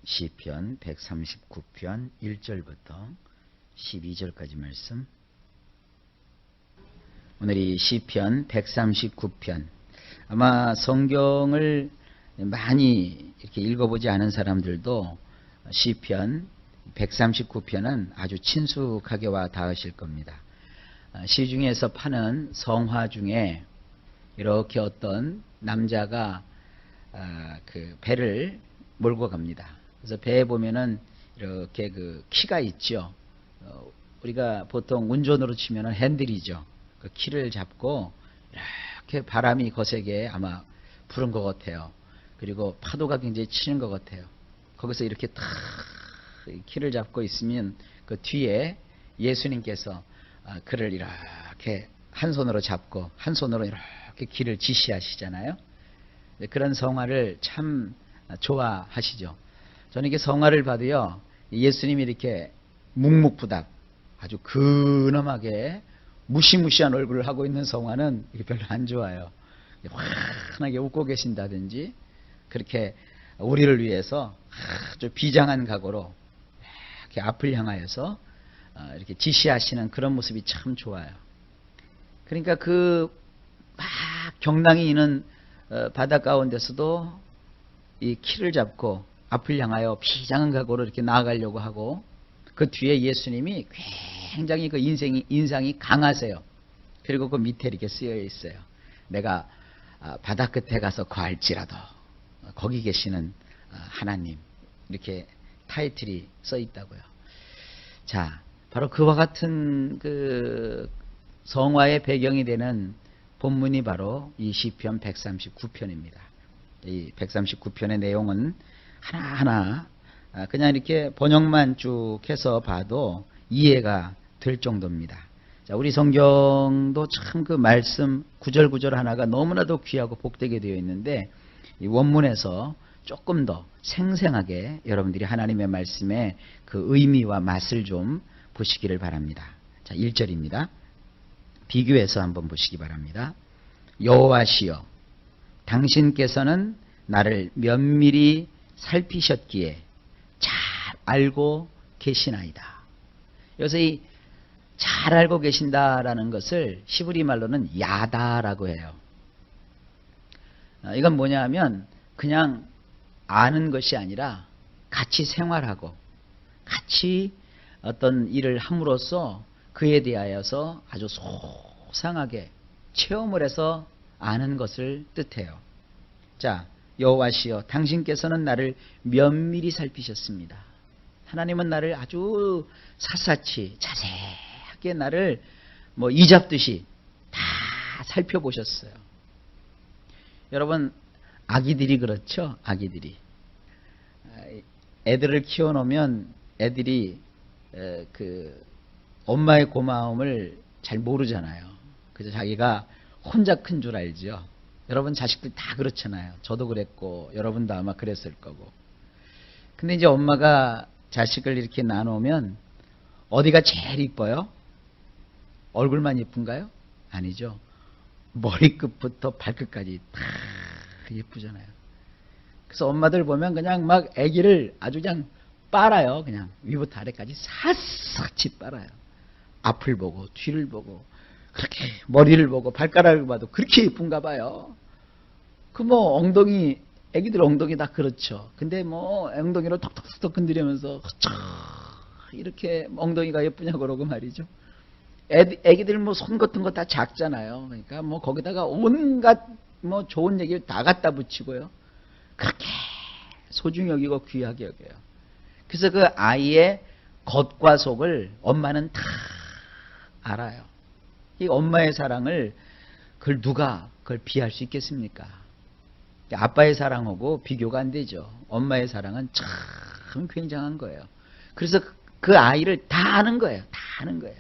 시편 139편 1절부터 12절까지 말씀. 오늘이 시편 139편. 아마 성경을 많이 이렇게 읽어보지 않은 사람들도 시편 139편은 아주 친숙하게 와 닿으실 겁니다. 시중에서 파는 성화 중에 이렇게 어떤 남자가 그 배를 몰고 갑니다. 그래서 배에 보면은 이렇게 그 키가 있죠. 우리가 보통 운전으로 치면은 핸들이죠. 그 키를 잡고 이렇게 바람이 거세게 아마 부는 것 같아요. 그리고 파도가 굉장히 치는 것 같아요. 거기서 이렇게 탁 키를 잡고 있으면 그 뒤에 예수님께서 그를 이렇게 한 손으로 잡고 한 손으로 이렇게 길을 지시하시잖아요. 그런 성화를 참 좋아하시죠. 저는 이게 성화를 봐도요, 예수님이 이렇게 묵묵부답 아주 근엄하게 무시무시한 얼굴을 하고 있는 성화는 별로 안 좋아요. 환하게 웃고 계신다든지 그렇게 우리를 위해서 아주 비장한 각오로 이렇게 앞을 향하여서 이렇게 지시하시는 그런 모습이 참 좋아요. 그러니까 그 막 경랑이 있는 바다 가운데서도 이 키를 잡고 앞을 향하여 비장한 각오로 이렇게 나아가려고 하고, 그 뒤에 예수님이 굉장히 그 인상이 강하세요. 그리고 그 밑에 이렇게 쓰여 있어요. 내가 바다 끝에 가서 거할지라도 거기 계시는 하나님, 이렇게 타이틀이 써 있다고요. 자, 바로 그와 같은 그 성화의 배경이 되는 본문이 바로 이 시편 139편입니다. 이 139편의 내용은 하나하나 그냥 이렇게 번역만 쭉 해서 봐도 이해가 될 정도입니다. 자, 우리 성경도 참 그 말씀 구절구절 하나가 너무나도 귀하고 복되게 되어 있는데, 이 원문에서 조금 더 생생하게 여러분들이 하나님의 말씀의 그 의미와 맛을 좀 보시기를 바랍니다. 자, 1절입니다. 비교해서 한번 보시기 바랍니다. 여호와시여, 당신께서는 나를 면밀히 살피셨기에 잘 알고 계시나이다. 여기서 이 잘 알고 계신다라는 것을 히브리 말로는 야다라고 해요. 이건 뭐냐 하면 그냥 아는 것이 아니라 같이 생활하고 같이 어떤 일을 함으로써 그에 대하여서 아주 소상하게 체험을 해서 아는 것을 뜻해요. 자, 여호와시여, 당신께서는 나를 면밀히 살피셨습니다. 하나님은 나를 아주 샅샅이 자세하게 나를 뭐 이잡듯이 다 살펴보셨어요. 여러분, 아기들이 그렇죠? 아기들이 애들을 키워놓으면 애들이 그 엄마의 고마움을 잘 모르잖아요. 그래서 자기가 혼자 큰 줄 알죠. 여러분 자식들 다 그렇잖아요. 저도 그랬고 여러분도 아마 그랬을 거고. 근데 이제 엄마가 자식을 이렇게 나누면 어디가 제일 이뻐요? 얼굴만 이쁜가요? 아니죠. 머리끝부터 발끝까지 다 예쁘잖아요. 그래서 엄마들 보면 그냥 막 아기를 아주 그냥 빨아요. 그냥 위부터 아래까지 샅샅이 빨아요. 앞을 보고 뒤를 보고 그렇게 머리를 보고 발가락을 봐도 그렇게 예쁜가 봐요. 그 뭐 엉덩이, 애기들 엉덩이 다 그렇죠. 근데 뭐 엉덩이로 톡톡톡 건드리면서 이렇게 엉덩이가 예쁘냐고 그러고 말이죠. 애기들 뭐 손 같은 거 다 작잖아요. 그러니까 뭐 거기다가 온갖 뭐 좋은 얘기를 다 갖다 붙이고요. 그렇게 소중히 여기고 귀하게 여겨요. 그래서 그 아이의 겉과 속을 엄마는 다 알아요. 이 엄마의 사랑을 그걸 누가 그걸 비할 수 있겠습니까? 아빠의 사랑하고 비교가 안 되죠. 엄마의 사랑은 참 굉장한 거예요. 그래서 그 아이를 다 아는 거예요. 다 아는 거예요.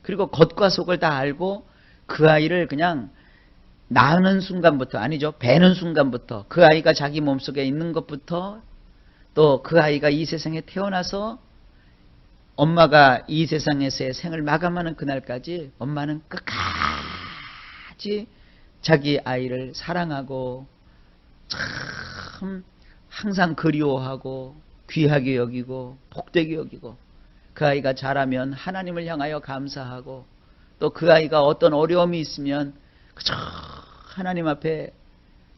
그리고 겉과 속을 다 알고 그 아이를 그냥 낳는 순간부터, 아니죠, 배는 순간부터, 그 아이가 자기 몸속에 있는 것부터, 또 그 아이가 이 세상에 태어나서 엄마가 이 세상에서의 생을 마감하는 그날까지 엄마는 끝까지 자기 아이를 사랑하고 참 항상 그리워하고 귀하게 여기고 복되게 여기고, 그 아이가 자라면 하나님을 향하여 감사하고, 또 그 아이가 어떤 어려움이 있으면 그저 하나님 앞에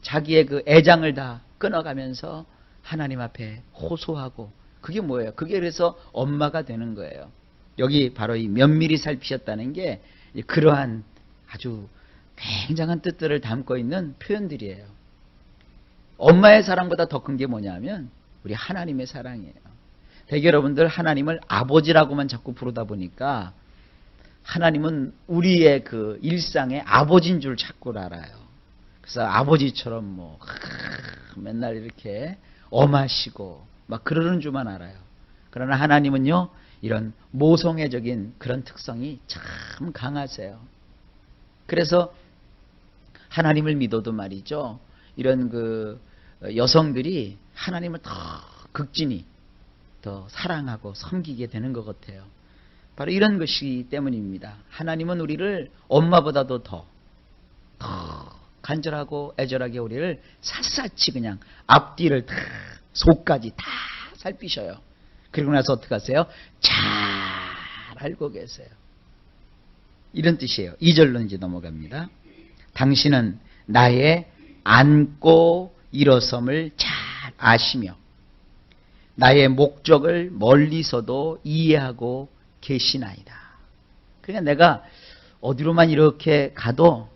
자기의 그 애장을 다 끊어가면서 하나님 앞에 호소하고, 그게 뭐예요? 그게 그래서 엄마가 되는 거예요. 여기 바로 이 면밀히 살피셨다는 게 그러한 아주 굉장한 뜻들을 담고 있는 표현들이에요. 엄마의 사랑보다 더 큰 게 뭐냐면 우리 하나님의 사랑이에요. 대개 여러분들 하나님을 아버지라고만 자꾸 부르다 보니까 하나님은 우리의 그 일상의 아버지인 줄 자꾸 알아요. 그래서 아버지처럼 뭐 맨날 이렇게 엄하시고 막 그러는 줄만 알아요. 그러나 하나님은요, 이런 모성애적인 그런 특성이 참 강하세요. 그래서 하나님을 믿어도 말이죠, 이런 그 여성들이 하나님을 더 극진히 더 사랑하고 섬기게 되는 것 같아요. 바로 이런 것이기 때문입니다. 하나님은 우리를 엄마보다도 더 간절하고 애절하게 우리를 샅샅이 그냥 앞뒤를 다, 속까지 다 살피셔요. 그리고 나서 어떻게 하세요? 잘 알고 계세요. 이런 뜻이에요. 2절로 이제 넘어갑니다. 당신은 나의 앉고 일어섬을 잘 아시며 나의 목적을 멀리서도 이해하고 계시나이다. 그러니까 내가 어디로만 이렇게 가도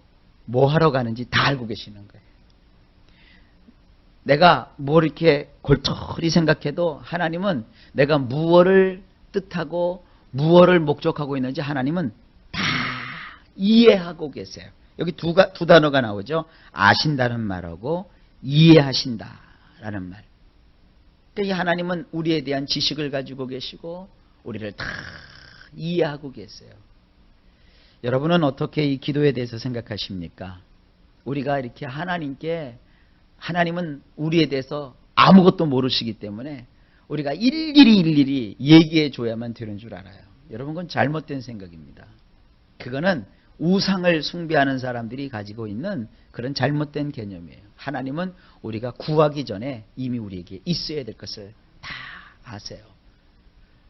뭐 하러 가는지 다 알고 계시는 거예요. 내가 뭐 이렇게 골똘히 생각해도 하나님은 내가 무엇을 뜻하고 무엇을 목적하고 있는지 하나님은 다 이해하고 계세요. 여기 두 단어가 나오죠. 아신다는 말하고 이해하신다라는 말. 이 하나님은 우리에 대한 지식을 가지고 계시고 우리를 다 이해하고 계세요. 여러분은 어떻게 이 기도에 대해서 생각하십니까? 우리가 이렇게 하나님은 우리에 대해서 아무것도 모르시기 때문에 우리가 일일이 얘기해 줘야만 되는 줄 알아요. 여러분, 그건 잘못된 생각입니다. 그거는 우상을 숭배하는 사람들이 가지고 있는 그런 잘못된 개념이에요. 하나님은 우리가 구하기 전에 이미 우리에게 있어야 될 것을 다 아세요.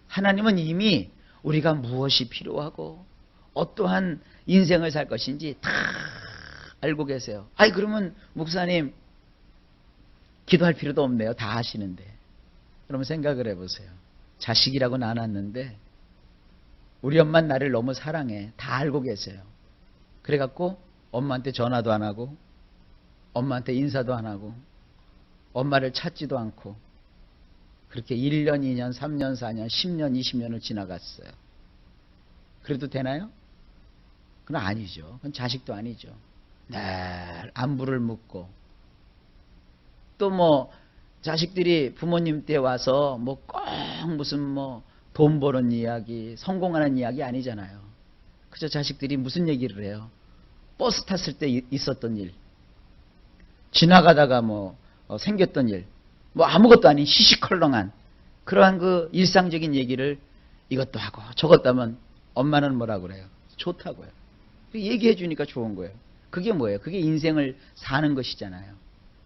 하나님은 이미 우리가 무엇이 필요하고 어떠한 인생을 살 것인지 다 알고 계세요. 그러면 목사님 기도할 필요도 없네요. 다 아시는데. 그러면 생각을 해보세요. 자식이라고는 안 왔는데 우리 엄마는 나를 너무 사랑해. 다 알고 계세요. 그래갖고 엄마한테 전화도 안 하고 엄마한테 인사도 안 하고 엄마를 찾지도 않고 그렇게 1년, 2년, 3년, 4년, 10년, 20년을 지나갔어요. 그래도 되나요? 그건 아니죠. 그건 자식도 아니죠. 늘 안부를 묻고 또 뭐 자식들이 부모님 때 와서 뭐 꼭 무슨 뭐 돈 버는 이야기, 성공하는 이야기 아니잖아요. 그저 자식들이 무슨 얘기를 해요? 버스 탔을 때 있었던 일, 지나가다가 뭐 생겼던 일, 뭐 아무것도 아닌 시시컬렁한 그러한 그 일상적인 얘기를 이것도 하고 저것도 하면 엄마는 뭐라고 그래요? 좋다고요. 얘기해 주니까 좋은 거예요. 그게 뭐예요? 그게 인생을 사는 것이잖아요.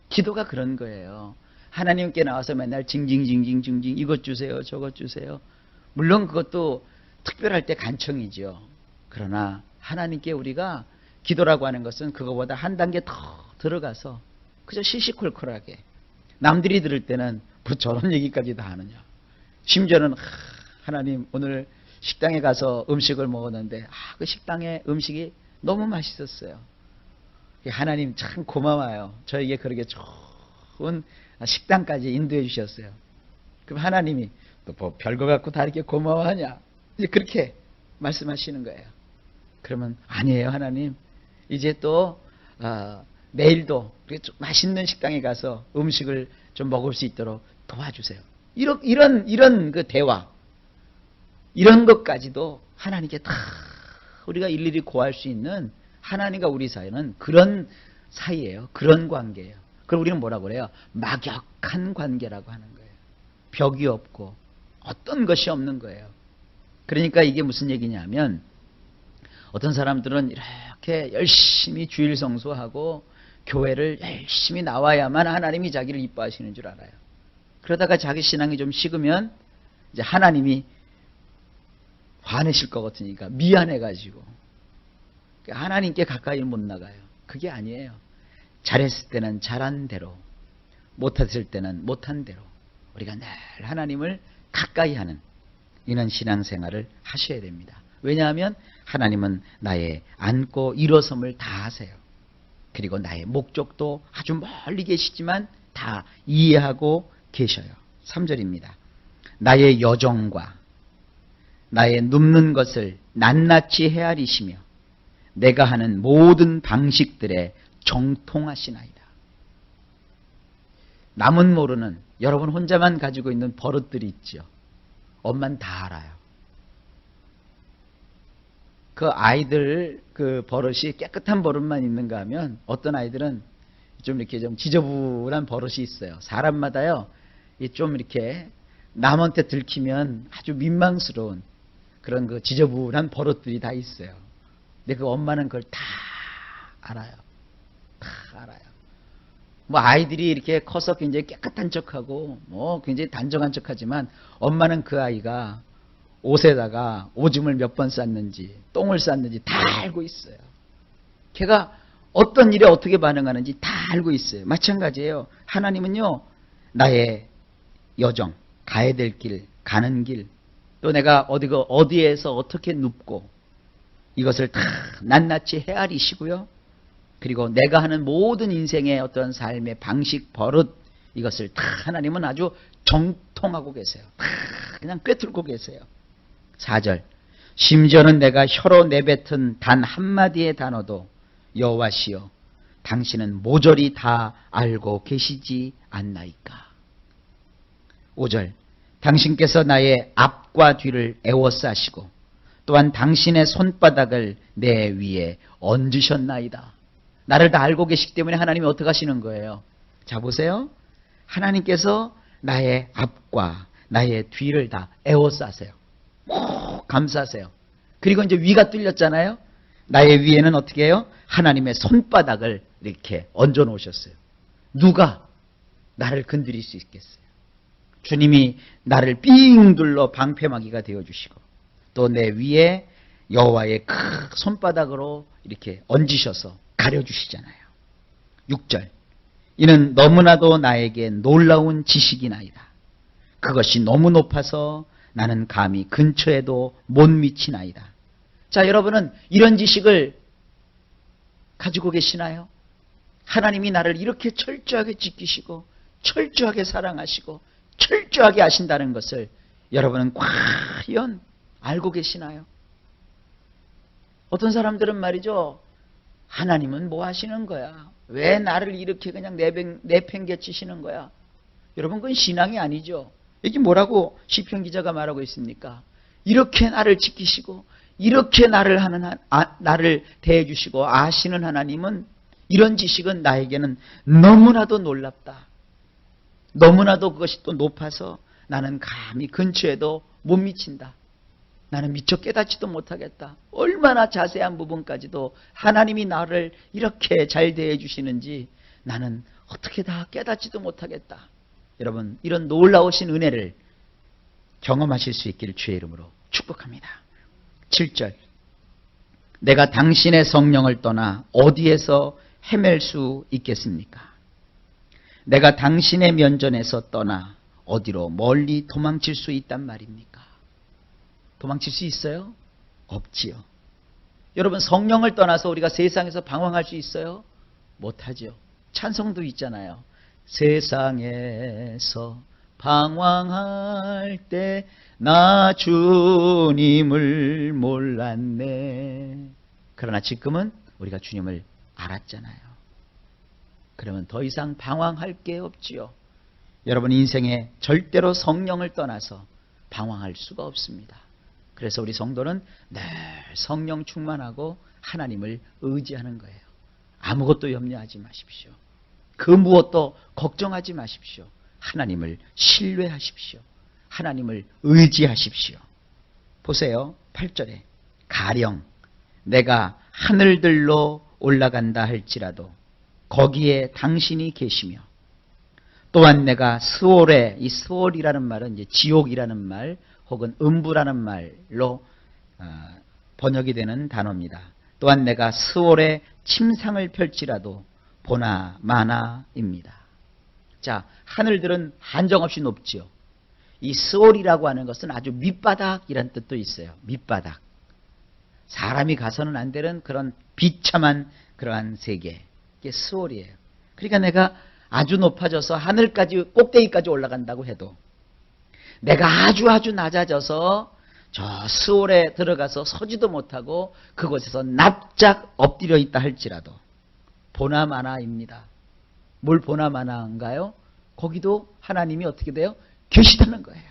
기도가 그런 거예요. 하나님께 나와서 맨날 징징징징 이것 주세요, 저것 주세요. 물론 그것도 특별할 때 간청이죠. 그러나 하나님께 우리가 기도라고 하는 것은 그거보다 한 단계 더 들어가서 그저 시시콜콜하게 남들이 들을 때는 뭐 저런 얘기까지 다 하느냐. 심지어는 하나님 오늘 식당에 가서 음식을 먹었는데 그 식당의 음식이 너무 맛있었어요. 하나님 참 고마워요. 저에게 그렇게 좋은 식당까지 인도해 주셨어요. 그럼 하나님이 또 뭐 별거 갖고 다 이렇게 고마워하냐? 이제 그렇게 말씀하시는 거예요. 그러면 아니에요, 하나님. 이제 또 내일도 좀 맛있는 식당에 가서 음식을 좀 먹을 수 있도록 도와주세요. 이런 그 대화, 이런 것까지도 하나님께 다 우리가 일일이 고할 수 있는 하나님과 우리 사이는 그런 사이예요. 그런 관계예요. 그럼 우리는 뭐라고 그래요? 막역한 관계라고 하는 거예요. 벽이 없고 어떤 것이 없는 거예요. 그러니까 이게 무슨 얘기냐면 어떤 사람들은 이렇게 열심히 주일 성수하고 교회를 열심히 나와야만 하나님이 자기를 이뻐하시는 줄 알아요. 그러다가 자기 신앙이 좀 식으면 이제 하나님이 화내실 것 같으니까 미안해가지고 하나님께 가까이 못 나가요. 그게 아니에요. 잘했을 때는 잘한 대로, 못했을 때는 못한 대로 우리가 늘 하나님을 가까이 하는 이런 신앙생활을 하셔야 됩니다. 왜냐하면 하나님은 나의 안고 일어섬을 다 아세요. 그리고 나의 목적도 아주 멀리 계시지만 다 이해하고 계셔요. 3절입니다. 나의 여정과 나의 눕는 것을 낱낱이 헤아리시며 내가 하는 모든 방식들에 정통하시나이다. 남은 모르는 여러분 혼자만 가지고 있는 버릇들이 있죠. 엄마는 다 알아요. 그 아이들 그 버릇이 깨끗한 버릇만 있는가 하면 어떤 아이들은 좀 이렇게 좀 지저분한 버릇이 있어요. 사람마다요. 좀 이렇게 남한테 들키면 아주 민망스러운 그런 그 지저분한 버릇들이 다 있어요. 근데 그 엄마는 그걸 다 알아요. 다 알아요. 뭐 아이들이 이렇게 커서 굉장히 깨끗한 척하고 뭐 굉장히 단정한 척하지만 엄마는 그 아이가 옷에다가 오줌을 몇 번 쌌는지 똥을 쌌는지 다 알고 있어요. 걔가 어떤 일에 어떻게 반응하는지 다 알고 있어요. 마찬가지예요. 하나님은요. 나의 여정, 가야 될 길, 가는 길, 또 내가 어디에서 어떻게 눕고 이것을 다 낱낱이 헤아리시고요. 그리고 내가 하는 모든 인생의 어떤 삶의 방식, 버릇 이것을 다 하나님은 아주 정통하고 계세요. 다 그냥 꿰뚫고 계세요. 4절 심지어는 내가 혀로 내뱉은 단 한마디의 단어도 여호와시여 당신은 모조리 다 알고 계시지 않나이까. 5절 당신께서 나의 앞과 뒤를 에워싸시고 또한 당신의 손바닥을 내 위에 얹으셨나이다. 나를 다 알고 계시기 때문에 하나님이 어떻게 하시는 거예요? 자 보세요. 하나님께서 나의 앞과 나의 뒤를 다 에워싸세요. 감싸세요. 그리고 이제 위가 뚫렸잖아요. 나의 위에는 어떻게 해요? 하나님의 손바닥을 이렇게 얹어 놓으셨어요. 누가 나를 건드릴 수 있겠어요? 주님이 나를 삥 둘러 방패막이가 되어주시고 또 내 위에 여호와의 큰 손바닥으로 이렇게 얹으셔서 가려주시잖아요. 6절 이는 너무나도 나에게 놀라운 지식이나이다. 그것이 너무 높아서 나는 감히 근처에도 못 미치나이다. 자, 여러분은 이런 지식을 가지고 계시나요? 하나님이 나를 이렇게 철저하게 지키시고 철저하게 사랑하시고 철저하게 아신다는 것을 여러분은 과연 알고 계시나요? 어떤 사람들은 말이죠. 하나님은 뭐 하시는 거야? 왜 나를 이렇게 그냥 내팽개치시는 거야? 여러분 그건 신앙이 아니죠. 여기 뭐라고 시편 기자가 말하고 있습니까? 이렇게 나를 지키시고 이렇게 나를 대해주시고 아시는 하나님은 이런 지식은 나에게는 너무나도 놀랍다. 너무나도 그것이 또 높아서 나는 감히 근처에도 못 미친다. 나는 미처 깨닫지도 못하겠다. 얼마나 자세한 부분까지도 하나님이 나를 이렇게 잘 대해주시는지 나는 어떻게 다 깨닫지도 못하겠다. 여러분 이런 놀라우신 은혜를 경험하실 수 있기를 주의 이름으로 축복합니다. 7절 내가 당신의 성령을 떠나 어디에서 헤맬 수 있겠습니까? 내가 당신의 면전에서 떠나 어디로 멀리 도망칠 수 있단 말입니까? 도망칠 수 있어요? 없지요. 여러분 성령을 떠나서 우리가 세상에서 방황할 수 있어요? 못하죠. 찬송도 있잖아요. 세상에서 방황할 때 나 주님을 몰랐네. 그러나 지금은 우리가 주님을 알았잖아요. 그러면 더 이상 방황할 게 없지요. 여러분 인생에 절대로 성령을 떠나서 방황할 수가 없습니다. 그래서 우리 성도는 늘 성령 충만하고 하나님을 의지하는 거예요. 아무것도 염려하지 마십시오. 그 무엇도 걱정하지 마십시오. 하나님을 신뢰하십시오. 하나님을 의지하십시오. 보세요. 8절에 가령 내가 하늘들로 올라간다 할지라도 거기에 당신이 계시며 또한 내가 스올에, 이 스올이라는 말은 이제 지옥이라는 말 혹은 음부라는 말로 번역이 되는 단어입니다. 또한 내가 스올에 침상을 펼치라도 보나 마나입니다. 자, 하늘들은 한정없이 높지요. 이 스올이라고 하는 것은 아주 밑바닥이란 뜻도 있어요. 밑바닥. 사람이 가서는 안 되는 그런 비참한 그러한 세계. 이게 스올이에요. 그러니까 내가 아주 높아져서 하늘까지 꼭대기까지 올라간다고 해도 내가 아주 낮아져서 저 스올에 들어가서 서지도 못하고 그곳에서 납작 엎드려 있다 할지라도 보나마나입니다. 뭘 보나마나인가요? 거기도 하나님이 어떻게 돼요? 계시다는 거예요.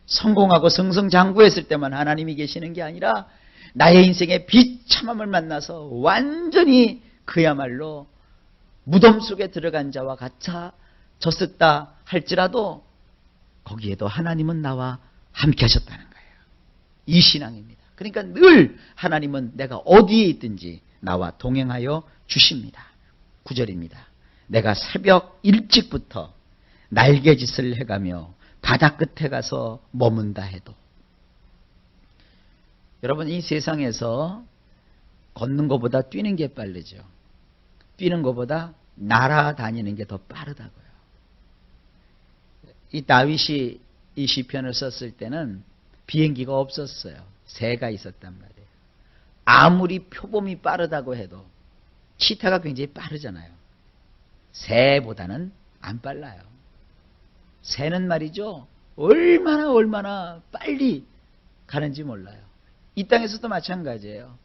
성공하고 승승장구했을 때만 하나님이 계시는 게 아니라 나의 인생의 비참함을 만나서 완전히 그야말로 무덤 속에 들어간 자와 같아졌었다 할지라도 거기에도 하나님은 나와 함께 하셨다는 거예요. 이 신앙입니다. 그러니까 늘 하나님은 내가 어디에 있든지 나와 동행하여 주십니다. 9절입니다. 내가 새벽 일찍부터 날개짓을 해가며 바다 끝에 가서 머문다 해도. 여러분, 이 세상에서 걷는 것보다 뛰는 게 빠르죠. 뛰는 것보다 날아다니는 게 더 빠르다고요. 이 다윗이 이 시편을 썼을 때는 비행기가 없었어요. 새가 있었단 말이에요. 아무리 표범이 빠르다고 해도 치타가 굉장히 빠르잖아요. 새보다는 안 빨라요. 새는 말이죠, 얼마나 빨리 가는지 몰라요. 이 땅에서도 마찬가지예요.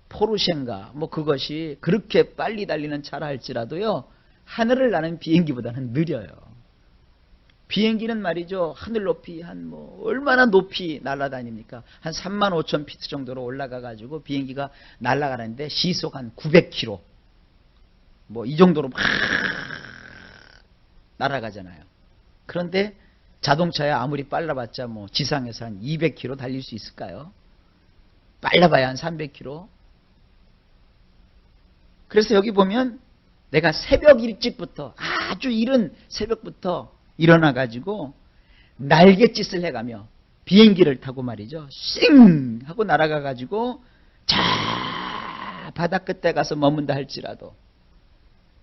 포르쉐인가 그것이 그렇게 빨리 달리는 차라 할지라도요, 하늘을 나는 비행기보다는 느려요. 비행기는 말이죠, 하늘 높이 얼마나 높이 날아다닙니까? 한 35,000피트 정도로 올라가 가지고 비행기가 날아가는데 시속 한 900km 이 정도로 막 날아가잖아요. 그런데 자동차에 아무리 빨라봤자 지상에서 한 200km 달릴 수 있을까요? 빨라봐야 한 300km. 그래서 여기 보면 내가 새벽 일찍부터, 아주 이른 새벽부터 일어나가지고 날갯짓을 해가며 비행기를 타고 말이죠, 싱 하고 날아가가지고 자 바다 끝에 가서 머문다 할지라도,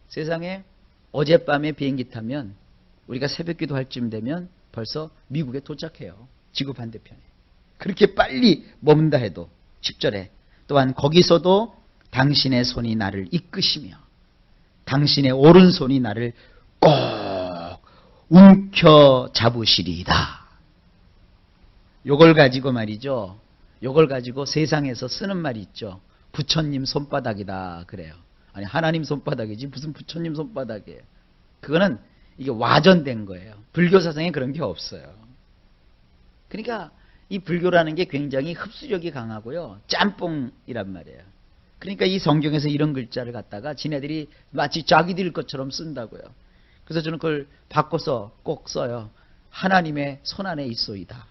세상에 어젯밤에 비행기 타면 우리가 새벽기도 할 쯤 되면 벌써 미국에 도착해요. 지구 반대편에. 그렇게 빨리 머문다 해도 10절에 또한 거기서도 당신의 손이 나를 이끄시며 당신의 오른손이 나를 꼭 움켜 잡으시리이다. 요걸 가지고 말이죠, 요걸 가지고 세상에서 쓰는 말이 있죠. 부처님 손바닥이다 그래요. 아니, 하나님 손바닥이지 무슨 부처님 손바닥이에요. 그거는 이게 와전된 거예요. 불교 사상에 그런 게 없어요. 그러니까 이 불교라는 게 굉장히 흡수력이 강하고요, 짬뽕이란 말이에요. 그러니까 이 성경에서 이런 글자를 갖다가 지네들이 마치 자기들 것처럼 쓴다고요. 그래서 저는 그걸 바꿔서 꼭 써요. 하나님의 손 안에 있소이다.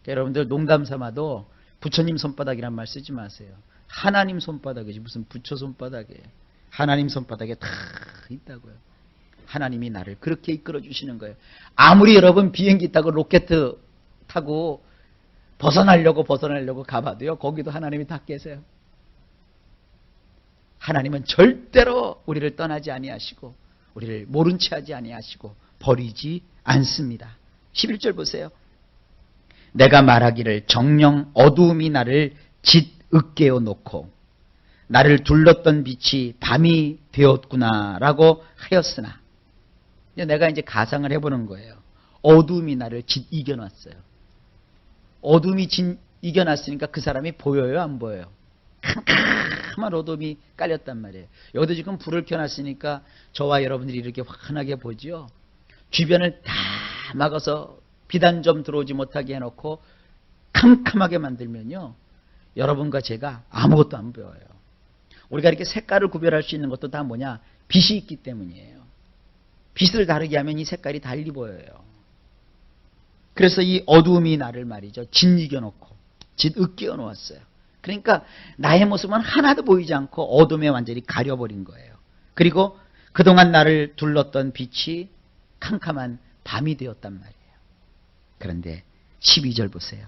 그러니까 여러분들 농담 삼아도 부처님 손바닥이란 말 쓰지 마세요. 하나님 손바닥이지 무슨 부처 손바닥이에요. 하나님 손바닥에 다 있다고요. 하나님이 나를 그렇게 이끌어 주시는 거예요. 아무리 여러분 비행기 타고 로켓 타고 벗어나려고 가봐도요, 거기도 하나님이 다 계세요. 하나님은 절대로 우리를 떠나지 아니하시고 우리를 모른 채 하지 아니하시고 버리지 않습니다. 11절 보세요. 내가 말하기를 정녕 어두움이 나를 짓으깨어 놓고 나를 둘렀던 빛이 밤이 되었구나라고 하였으나, 내가 이제 가상을 해보는 거예요. 어두움이 나를 이겨놨어요. 어둠이 이겨놨으니까 그 사람이 보여요, 안 보여요? 캄캄한 어둠이 깔렸단 말이에요. 여기도 지금 불을 켜놨으니까 저와 여러분들이 이렇게 환하게 보지요. 주변을 다 막아서 빛 한 점 들어오지 못하게 해놓고 캄캄하게 만들면요, 여러분과 제가 아무것도 안 보여요. 우리가 이렇게 색깔을 구별할 수 있는 것도 다 뭐냐? 빛이 있기 때문이에요. 빛을 다르게 하면 이 색깔이 달리 보여요. 그래서 이 어두움이 나를 말이죠, 짓이겨놓고 짓으깨어 놓았어요. 그러니까 나의 모습은 하나도 보이지 않고 어둠에 완전히 가려버린 거예요. 그리고 그동안 나를 둘렀던 빛이 캄캄한 밤이 되었단 말이에요. 그런데 12절 보세요.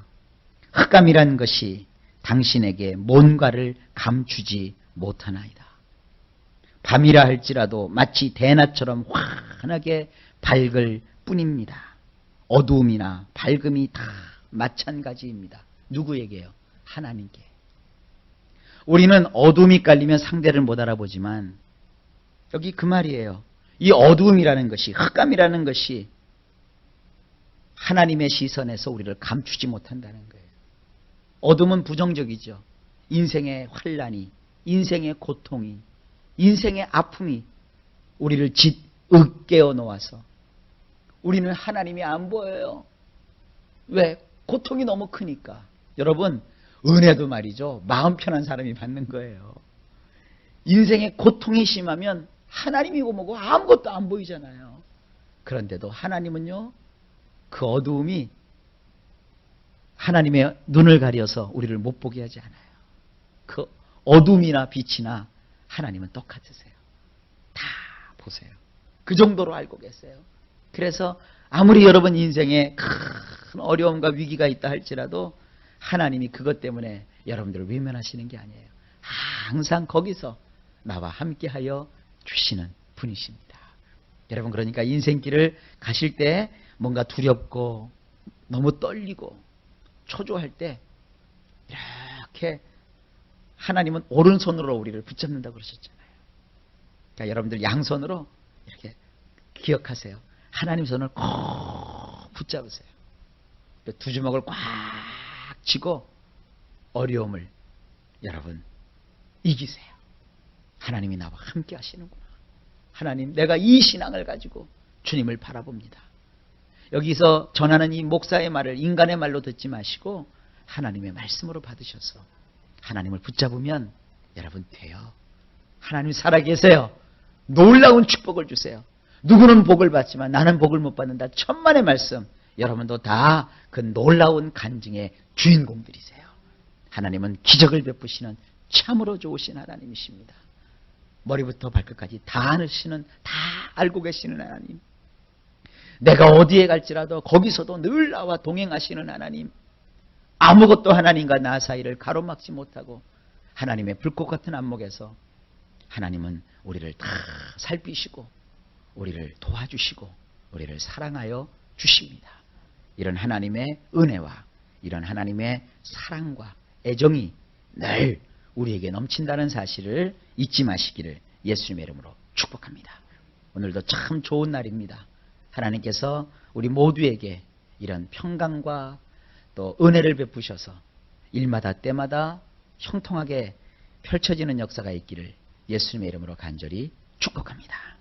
흑암이란 것이 당신에게 뭔가를 감추지 못하나이다. 밤이라 할지라도 마치 대낮처럼 환하게 밝을 뿐입니다. 어두움이나 밝음이 다 마찬가지입니다. 누구에게요? 하나님께. 우리는 어둠이 깔리면 상대를 못 알아보지만 여기 그 말이에요. 이 어두움이라는 것이, 흑암이라는 것이 하나님의 시선에서 우리를 감추지 못한다는 거예요. 어둠은 부정적이죠. 인생의 환난이, 인생의 고통이, 인생의 아픔이 우리를 짓깨어 놓아서 우리는 하나님이 안 보여요. 왜? 고통이 너무 크니까. 여러분, 은혜도 말이죠. 마음 편한 사람이 받는 거예요. 인생의 고통이 심하면 하나님이고 뭐고 아무것도 안 보이잖아요. 그런데도 하나님은요, 그 어두움이 하나님의 눈을 가려서 우리를 못 보게 하지 않아요. 그 어둠이나 빛이나 하나님은 똑같으세요. 다 보세요. 그 정도로 알고 계세요. 그래서 아무리 여러분 인생에 큰 어려움과 위기가 있다 할지라도 하나님이 그것 때문에 여러분들을 외면하시는 게 아니에요. 항상 거기서 나와 함께하여 주시는 분이십니다. 여러분, 그러니까 인생길을 가실 때 뭔가 두렵고 너무 떨리고 초조할 때 이렇게 하나님은 오른손으로 우리를 붙잡는다고 그러셨잖아요. 그러니까 여러분들 양손으로 이렇게 기억하세요. 하나님 손을 꼭 붙잡으세요. 두 주먹을 꽉 쥐고 어려움을 여러분 이기세요. 하나님이 나와 함께 하시는구나. 하나님, 내가 이 신앙을 가지고 주님을 바라봅니다. 여기서 전하는 이 목사의 말을 인간의 말로 듣지 마시고 하나님의 말씀으로 받으셔서 하나님을 붙잡으면 여러분 돼요. 하나님 살아계세요. 놀라운 축복을 주세요. 누구는 복을 받지만 나는 복을 못 받는다. 천만의 말씀. 여러분도 다 그 놀라운 간증의 주인공들이세요. 하나님은 기적을 베푸시는 참으로 좋으신 하나님이십니다. 머리부터 발끝까지 다 아시는, 다 알고 계시는 하나님. 내가 어디에 갈지라도 거기서도 늘 나와 동행하시는 하나님. 아무것도 하나님과 나 사이를 가로막지 못하고 하나님의 불꽃 같은 안목에서 하나님은 우리를 다 살피시고 우리를 도와주시고 우리를 사랑하여 주십니다. 이런 하나님의 은혜와 이런 하나님의 사랑과 애정이 늘 우리에게 넘친다는 사실을 잊지 마시기를 예수님의 이름으로 축복합니다. 오늘도 참 좋은 날입니다. 하나님께서 우리 모두에게 이런 평강과 또 은혜를 베푸셔서 일마다 때마다 형통하게 펼쳐지는 역사가 있기를 예수님의 이름으로 간절히 축복합니다.